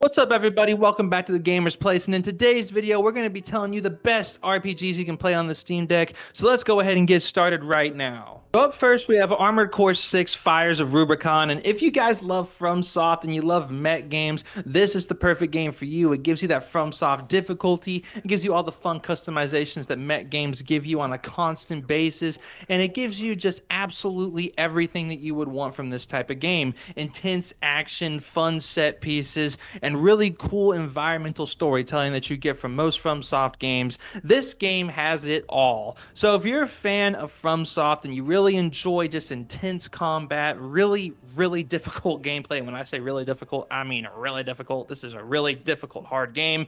What's up, everybody? Welcome back to the Gamer's Place, and in today's video, we're going to be telling you the best RPGs you can play on the Steam Deck. So let's go ahead and get started right now. So up first, we have Armored Core 6 Fires of Rubicon, and if you guys love FromSoft and you love mech games, this is the perfect game for you. It gives you that FromSoft difficulty, it gives you all the fun customizations that mech games give you on a constant basis, and it gives you just absolutely everything that you would want from this type of game. Intense action, fun set pieces, and really cool environmental storytelling that you get from most FromSoft games. This game has it all. So if you're a fan of FromSoft and you really enjoy just intense combat, really difficult gameplay, and when I say really difficult, I mean really difficult, this is a really difficult, hard game,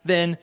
then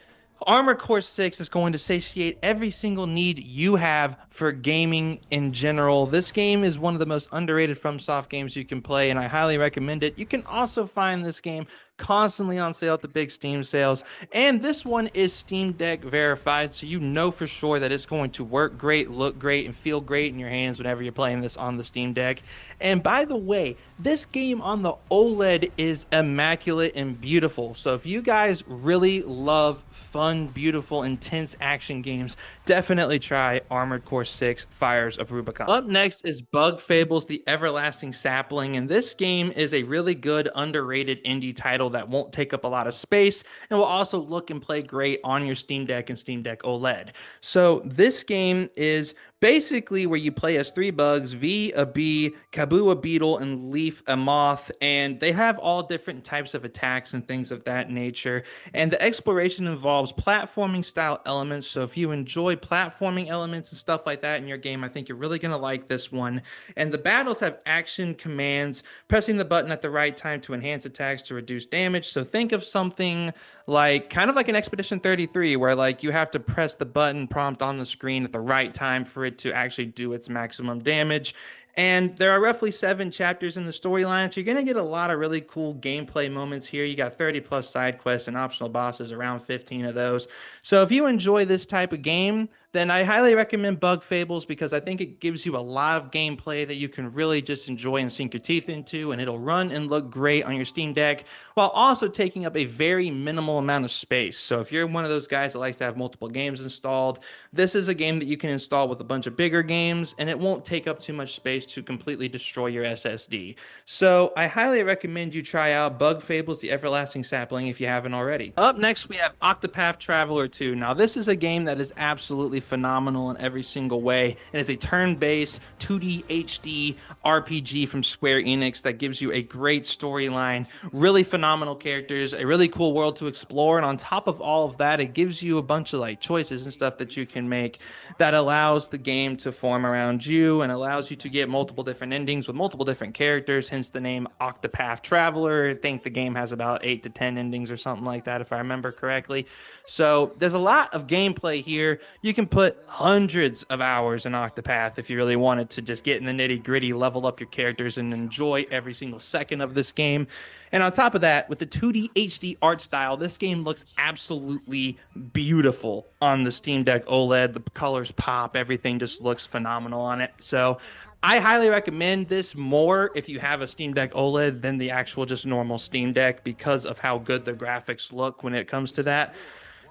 Armored Core 6 is going to satiate every single need you have for gaming in general. This game is one of the most underrated FromSoft games you can play, and I highly recommend it. You can also find this game constantly on sale at the big Steam sales, and this one is Steam Deck verified, so you know for sure that it's going to work great, look great, and feel great in your hands whenever you're playing this on the Steam Deck. And by the way, this game on the OLED is immaculate and beautiful, so if you guys really love fun, beautiful, intense action games, definitely try Armored Core 6 Fires of Rubicon. Up next is Bug Fables, the Everlasting Sapling, and this game is a really good, underrated indie title that won't take up a lot of space and will also look and play great on your Steam Deck and Steam Deck OLED. So this game is basically where you play as three bugs: V, a bee, Kaboo, a beetle, and Leaf, a moth, and they have all different types of attacks and things of that nature. And the exploration involves platforming style elements, so if you enjoy platforming elements and stuff like that in your game, I think you're really going to like this one. And the battles have action commands, pressing the button at the right time to enhance attacks to reduce damage. So think of something like kind of like an Expedition 33, where like you have to press the button prompt on the screen at the right time for it to actually do its maximum damage. And there are roughly 7 chapters in the storyline, so you're going to get a lot of really cool gameplay moments here. You got 30 plus side quests and optional bosses, around 15 of those. So if you enjoy this type of game, then I highly recommend Bug Fables, because I think it gives you a lot of gameplay that you can really just enjoy and sink your teeth into, and it'll run and look great on your Steam Deck while also taking up a very minimal amount of space. So if you're one of those guys that likes to have multiple games installed, this is a game that you can install with a bunch of bigger games, and it won't take up too much space to completely destroy your SSD. So I highly recommend you try out Bug Fables, the Everlasting Sapling, if you haven't already. Up next, we have Octopath Traveler 2. Now, this is a game that is absolutely phenomenal in every single way. It is a turn-based 2D HD RPG from Square Enix that gives you a great storyline, really phenomenal characters, a really cool world to explore, and on top of all of that, it gives you a bunch of like choices and stuff that you can make that allows the game to form around you and allows you to get multiple different endings with multiple different characters, hence the name Octopath Traveler. I think the game has about 8 to 10 endings or something like that, if I remember correctly. So there's a lot of gameplay here. You can put hundreds of hours in Octopath if you really wanted to just get in the nitty-gritty, level up your characters, and enjoy every single second of this game. And on top of that, with the 2D HD art style, this game looks absolutely beautiful on the Steam Deck OLED. The colors pop, everything just looks phenomenal on it. So I highly recommend this more if you have a Steam Deck OLED than the actual just normal Steam Deck, because of how good the graphics look when it comes to that.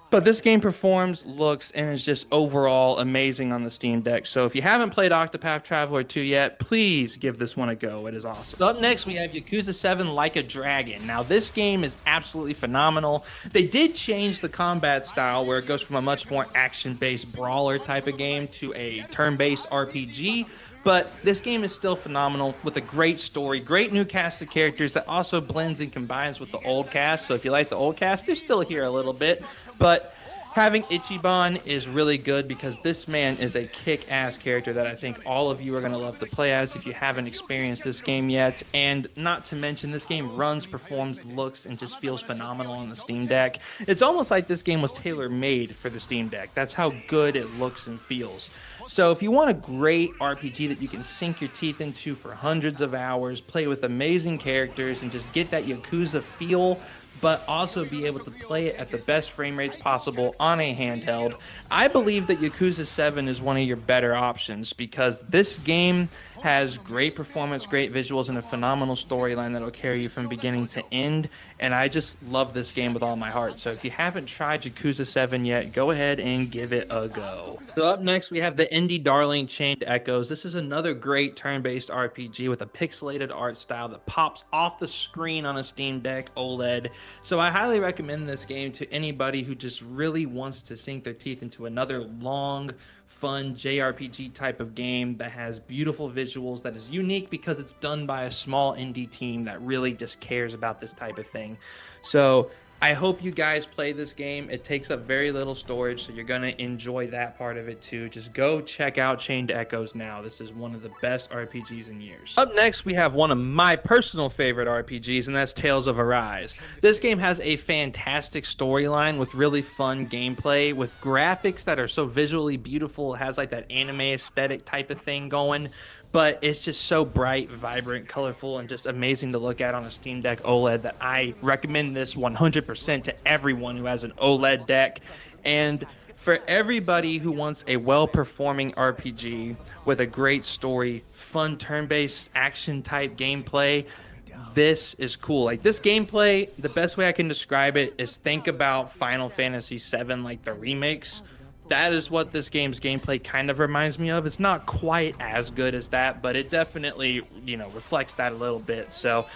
But this game performs, looks, and is just overall amazing on the Steam Deck. So if you haven't played Octopath Traveler 2 yet, please give this one a go. It is awesome. So up next, we have Yakuza 7 Like a Dragon. Now, this game is absolutely phenomenal. They did change the combat style, where it goes from a much more action-based brawler type of game to a turn-based RPG. But this game is still phenomenal, with a great story, great new cast of characters that also blends and combines with the old cast. So if you like the old cast, they're still here a little bit. But having Ichiban is really good, because this man is a kick-ass character that I think all of you are going to love to play as if you haven't experienced this game yet. And not to mention, this game runs, performs, looks, and just feels phenomenal on the Steam Deck. It's almost like this game was tailor-made for the Steam Deck. That's how good it looks and feels. So if you want a great RPG that you can sink your teeth into for hundreds of hours, play with amazing characters, and just get that Yakuza feel, but also be able to play it at the best frame rates possible on a handheld, I believe that Yakuza 7 is one of your better options, because this game has great performance, great visuals, and a phenomenal storyline that'll carry you from beginning to end. And I just love this game with all my heart. So if you haven't tried Yakuza 7 yet, go ahead and give it a go. So up next, we have the indie darling Chained Echoes. This is another great turn-based RPG with a pixelated art style that pops off the screen on a Steam Deck OLED. So I highly recommend this game to anybody who just really wants to sink their teeth into another long, fun JRPG type of game that has beautiful visuals, that is unique because it's done by a small indie team that really just cares about this type of thing. So I hope you guys play this game. It takes up very little storage, so you're going to enjoy that part of it too. Just go check out Chained Echoes now. This is one of the best RPGs in years. Up next, we have one of my personal favorite RPGs, and that's Tales of Arise. This game has a fantastic storyline with really fun gameplay, with graphics that are so visually beautiful. It has like that anime aesthetic type of thing going. But it's just so bright, vibrant, colorful, and just amazing to look at on a Steam Deck OLED that I recommend this 100% to everyone who has an OLED deck. And for everybody who wants a well-performing RPG with a great story, fun turn-based action-type gameplay, this is cool. Like, this gameplay, the best way I can describe it is think about Final Fantasy VII, like the remakes. That is what this game's gameplay kind of reminds me of. It's not quite as good as that, but it definitely, reflects that a little bit. So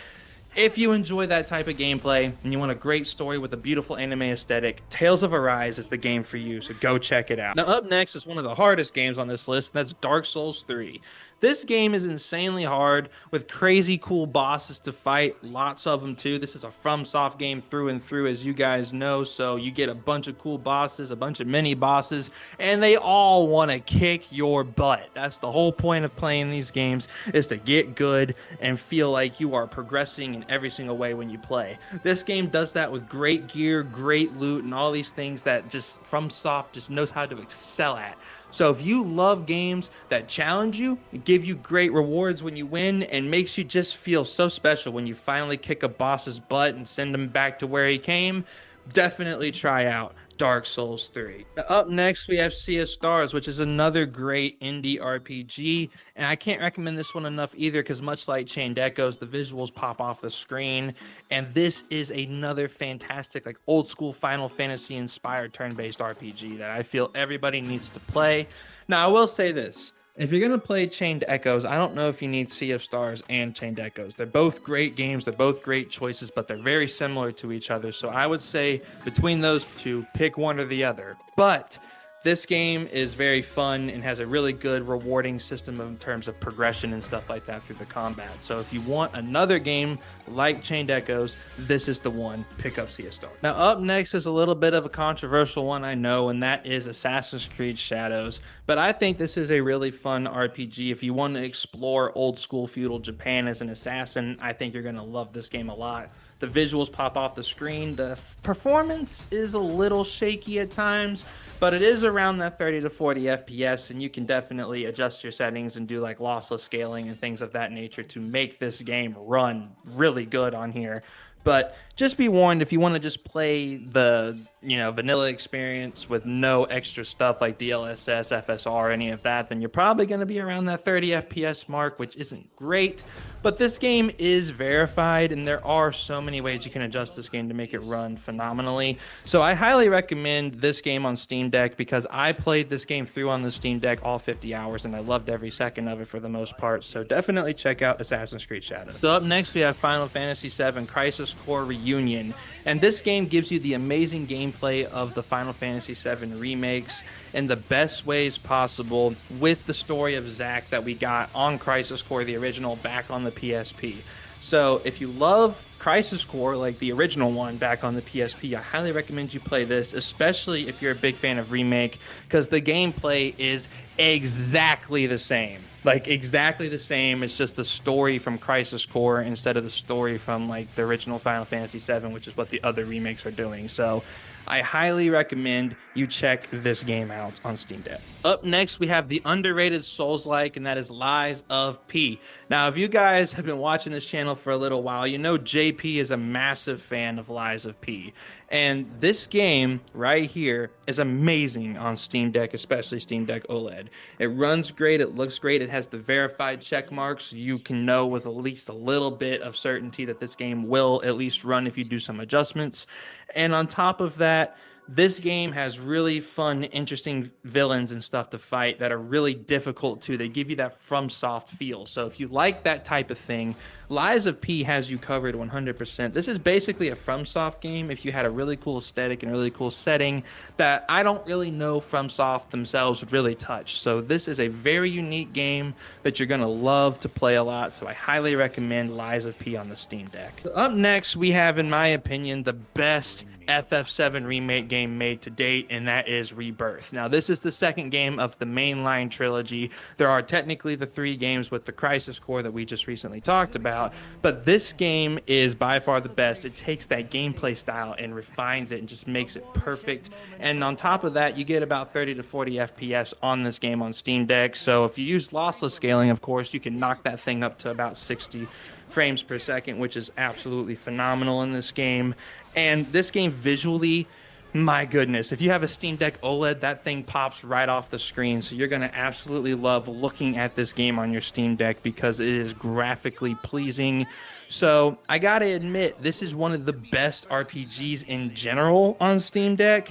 if you enjoy that type of gameplay and you want a great story with a beautiful anime aesthetic, Tales of Arise is the game for you, so go check it out. Now up next is one of the hardest games on this list, and that's Dark Souls 3. This game is insanely hard with crazy cool bosses to fight, lots of them too. This is a FromSoft game through and through, as you guys know, so you get a bunch of cool bosses, a bunch of mini bosses, and they all want to kick your butt. That's the whole point of playing these games, is to get good and feel like you are progressing in every single way when you play. This game does that with great gear, great loot, and all these things that just FromSoft just knows how to excel at. So if you love games that challenge you, give you great rewards when you win, and makes you just feel so special when you finally kick a boss's butt and send him back to where he came, definitely try out Dark Souls 3. Now, up next, we have Sea of Stars, which is another great indie RPG, and I can't recommend this one enough either, because much like Chained Echoes, the visuals pop off the screen, and this is another fantastic, like, old school Final Fantasy inspired turn-based RPG that I feel everybody needs to play. Now, I will say this. If you're going to play Chained Echoes, I don't know if you need Sea of Stars and Chained Echoes. They're both great games. They're both great choices, but they're very similar to each other. So I would say between those two, pick one or the other. But this game is very fun and has a really good rewarding system in terms of progression and stuff like that through the combat. So if you want another game like Chained Echoes, this is the one. Pick up Sea of Stars. Now up next is a little bit of a controversial one, I know, and that is Assassin's Creed Shadows. But I think this is a really fun RPG. If you want to explore old school feudal Japan as an assassin, I think you're going to love this game a lot. The visuals pop off the screen. The performance is a little shaky at times, but it is around that 30 to 40 FPS, and you can definitely adjust your settings and do like lossless scaling and things of that nature to make this game run really good on here. But just be warned, if you want to just play the vanilla experience with no extra stuff like DLSS, FSR, any of that, then you're probably going to be around that 30 FPS mark, which isn't great. But this game is verified, and there are so many ways you can adjust this game to make it run phenomenally. So I highly recommend this game on Steam Deck, because I played this game through on the Steam Deck all 50 hours, and I loved every second of it for the most part. So definitely check out Assassin's Creed Shadows. So up next, we have Final Fantasy VII Crisis Core Reunion. And this game gives you the amazing gameplay of the Final Fantasy VII remakes in the best ways possible, with the story of Zack that we got on Crisis Core, the original, back on the PSP. So if you love Crisis Core, like the original one back on the PSP, I highly recommend you play this, especially if you're a big fan of Remake, because the gameplay is exactly the same. Like, exactly the same. It's just the story from Crisis Core instead of the story from, like, the original Final Fantasy VII, which is what the other remakes are doing. So I highly recommend you check this game out on Steam Deck. Up next, we have the underrated Souls-like, and that is Lies of P. Now, if you guys have been watching this channel for a little while, you know JP is a massive fan of Lies of P. And this game right here is amazing on Steam Deck, especially Steam Deck OLED. It runs great, it looks great, it it has the verified check marks. You can know with at least a little bit of certainty that this game will at least run if you do some adjustments. And on top of that, this game has really fun, interesting villains and stuff to fight that are really difficult too. They give you that FromSoft feel. So if you like that type of thing, Lies of P has you covered 100%. This is basically a FromSoft game if you had a really cool aesthetic and really cool setting that I don't really know FromSoft themselves would really touch. So this is a very unique game that you're going to love to play a lot. So I highly recommend Lies of P on the Steam Deck. Up next, we have, in my opinion, the best FF7 remake game made to date, and that is REBIRTH. Now, this is the second game of the mainline trilogy. There are technically the 3 games with the Crisis Core that we just recently talked about, but this game is by far the best. It takes that gameplay style and refines it and just makes it perfect. And on top of that, you get about 30 to 40 FPS on this game on Steam Deck. So if you use lossless scaling, of course, you can knock that thing up to about 60 frames per second, which is absolutely phenomenal in this game. And this game visually, my goodness, if you have a Steam Deck OLED, that thing pops right off the screen. So you're going to absolutely love looking at this game on your Steam Deck because it is graphically pleasing. So I got to admit, this is one of the best RPGs in general on Steam Deck,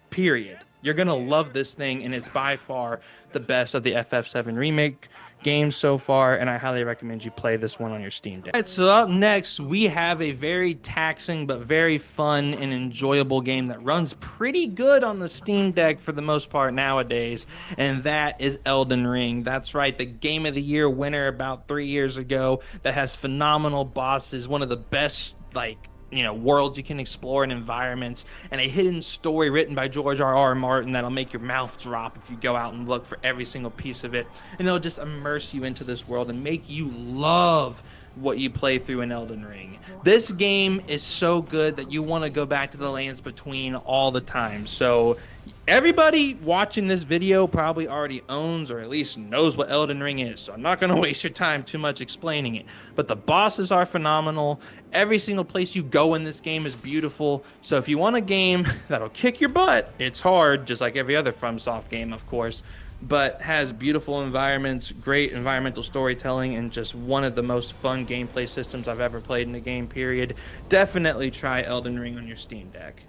period. You're going to love this thing, and it's by far the best of the FF7 remake games so far, and I highly recommend you play this one on your Steam Deck. All right, so up next, we have a very taxing but very fun and enjoyable game that runs pretty good on the Steam Deck for the most part nowadays, and that is Elden Ring. That's right, the Game of the Year winner about 3 years ago that has phenomenal bosses, one of the best, worlds you can explore and environments, and a hidden story written by George R.R. Martin that'll make your mouth drop if you go out and look for every single piece of it, and it'll just immerse you into this world and make you love what you play through in Elden Ring. This game is so good that you want to go back to the lands between all the time. So everybody watching this video probably already owns or at least knows what Elden Ring is, so I'm not going to waste your time too much explaining it. But the bosses are phenomenal. Every single place you go in this game is beautiful. So if you want a game that'll kick your butt, it's hard, just like every other FromSoft game, of course, but has beautiful environments, great environmental storytelling, and just one of the most fun gameplay systems I've ever played in a game, period. Definitely try Elden Ring on your Steam Deck.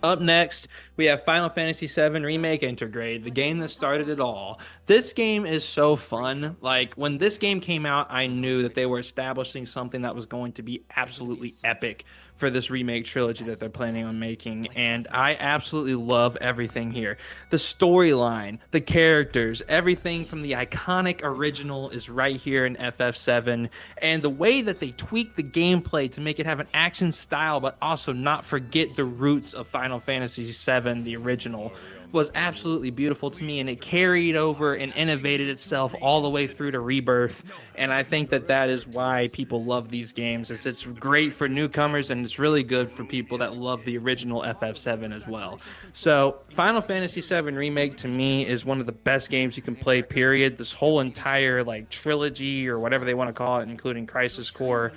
Up next, we have Final Fantasy VII Remake INTERGRADE, the game that started it all. This game is so fun. Like, when this game came out, I knew that they were establishing something that was going to be absolutely epic for this remake trilogy that they're planning on making, and I absolutely love everything here. The storyline, the characters, everything from the iconic original is right here in FF7, and the way that they tweak the gameplay to make it have an action style but also not forget the roots of Final Fantasy VII, the original, was absolutely beautiful to me, and it carried over and innovated itself all the way through to REBIRTH, and I think that that is why people love these games. It's great for newcomers, and it's really good for people that love the original FF7 as well. So Final Fantasy VII Remake to me is one of the best games you can play, period. This whole entire trilogy or whatever they want to call it, including Crisis Core,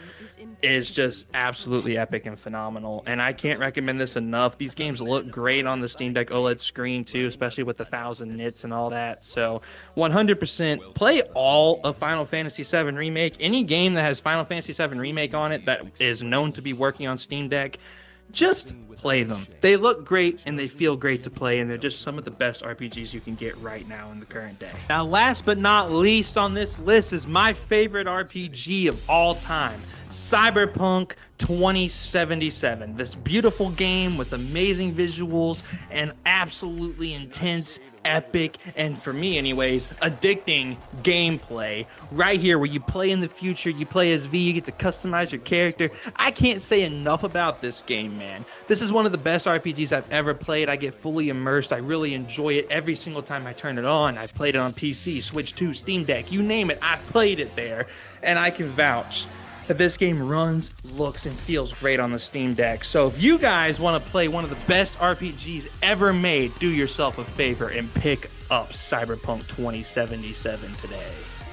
is just absolutely epic and phenomenal, and I can't recommend this enough. These games look great on the Steam Deck OLED screen too, especially with the 1000 nits and all that. So 100% play all of Final Fantasy VII Remake. Any game that has Final Fantasy VII Remake on it that is known to be working on Steam Deck, just play them. They look great and they feel great to play, and they're just some of the best RPGs you can get right now in the current day. Now, last but not least on this list is my favorite RPG of all time, Cyberpunk 2077. This beautiful game with amazing visuals and absolutely intense, epic, and for me anyways, addicting gameplay. Right here where you play in the future, you play as V, you get to customize your character. I can't say enough about this game, man. This is one of the best RPGs I've ever played. I get fully immersed. I really enjoy it every single time I turn it on. I've played it on PC, Switch 2, Steam Deck, you name it, I've played it there, and I can vouch that this game runs, looks, and feels great on the Steam Deck. So if you guys want to play one of the best RPGs ever made, do yourself a favor and pick up Cyberpunk 2077 today.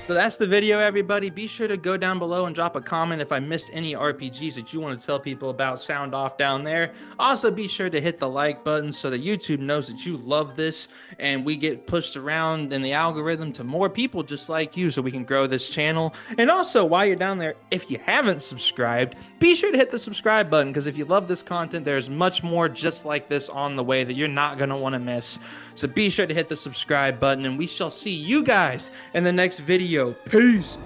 So that's the video, everybody. Be sure to go down below and drop a comment if I missed any RPGs that you want to tell people about. Sound off down there. Also, be sure to hit the like button so that YouTube knows that you love this and we get pushed around in the algorithm to more people just like you so we can grow this channel. And also, while you're down there, if you haven't subscribed, be sure to hit the subscribe button, because if you love this content, there's much more just like this on the way that you're not going to want to miss. So be sure to hit the subscribe button, and we shall see you guys in the next video. Peace.